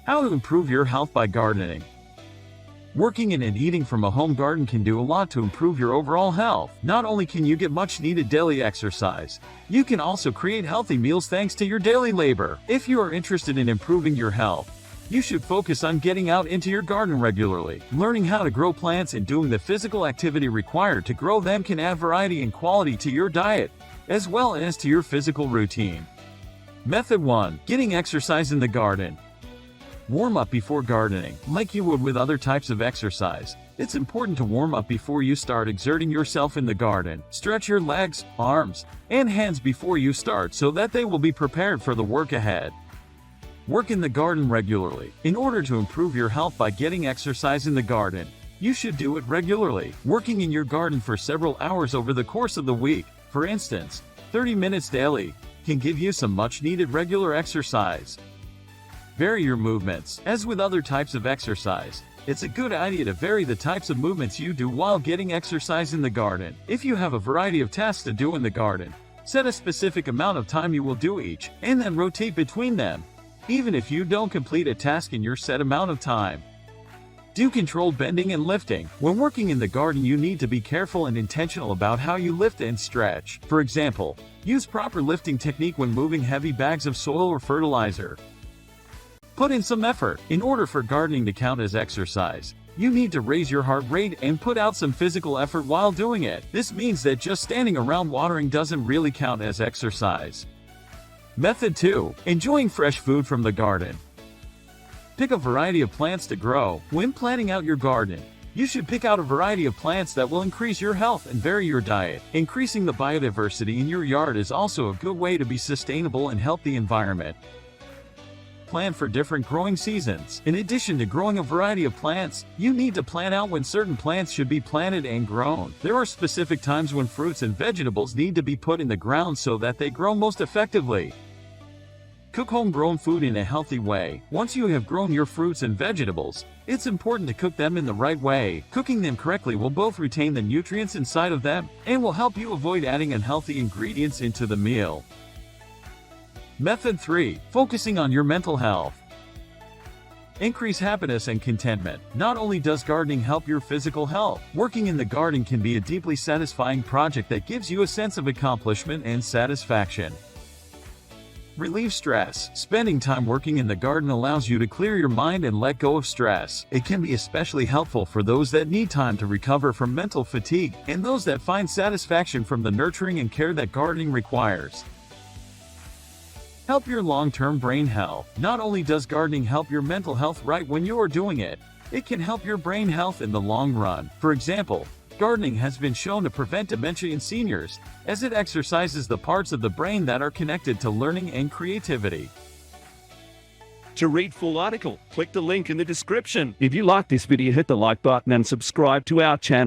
How to improve your health by gardening. Working in and eating from a home garden can do a lot to improve your overall health. Not only can you get much needed daily exercise, you can also create healthy meals thanks to your daily labor. If you are interested in improving your health, you should focus on getting out into your garden regularly. Learning how to grow plants and doing the physical activity required to grow them can add variety and quality to your diet, as well as to your physical routine. Method 1. Getting exercise in the garden. Warm up before gardening. Like you would with other types of exercise, it's important to warm up before you start exerting yourself in the garden. Stretch your legs, arms, and hands before you start so that they will be prepared for the work ahead. Work in the garden regularly. In order to improve your health by getting exercise in the garden, you should do it regularly. Working in your garden for several hours over the course of the week, for instance, 30 minutes daily, can give you some much-needed regular exercise. Vary your movements. As with other types of exercise, it's a good idea to vary the types of movements you do while getting exercise in the garden. If you have a variety of tasks to do in the garden, set a specific amount of time you will do each, and then rotate between them, even if you don't complete a task in your set amount of time. Do controlled bending and lifting. When working in the garden, you need to be careful and intentional about how you lift and stretch. For example, use proper lifting technique when moving heavy bags of soil or fertilizer. Put in some effort. In order for gardening to count as exercise, you need to raise your heart rate and put out some physical effort while doing it. This means that just standing around watering doesn't really count as exercise. Method 2. Enjoying fresh food from the garden. Pick a variety of plants to grow. When planning out your garden, you should pick out a variety of plants that will increase your health and vary your diet. Increasing the biodiversity in your yard is also a good way to be sustainable and help the environment. Plan for different growing seasons. In addition to growing a variety of plants, you need to plan out when certain plants should be planted and grown. There are specific times when fruits and vegetables need to be put in the ground so that they grow most effectively. Cook homegrown food in a healthy way. Once you have grown your fruits and vegetables, it's important to cook them in the right way. Cooking them correctly will both retain the nutrients inside of them and will help you avoid adding unhealthy ingredients into the meal. Method 3. Focusing on your mental health. Increase happiness and contentment. Not only does gardening help your physical health, working in the garden can be a deeply satisfying project that gives you a sense of accomplishment and satisfaction. Relieve stress. Spending time working in the garden allows you to clear your mind and let go of stress. It can be especially helpful for those that need time to recover from mental fatigue and those that find satisfaction from the nurturing and care that gardening requires. Help your long-term brain health. Not only does gardening help your mental health right when you are doing it, it can help your brain health in the long run. For example, gardening has been shown to prevent dementia in seniors, as it exercises the parts of the brain that are connected to learning and creativity. To read full article, click the link in the description. If you like this video, hit the like button and subscribe to our channel.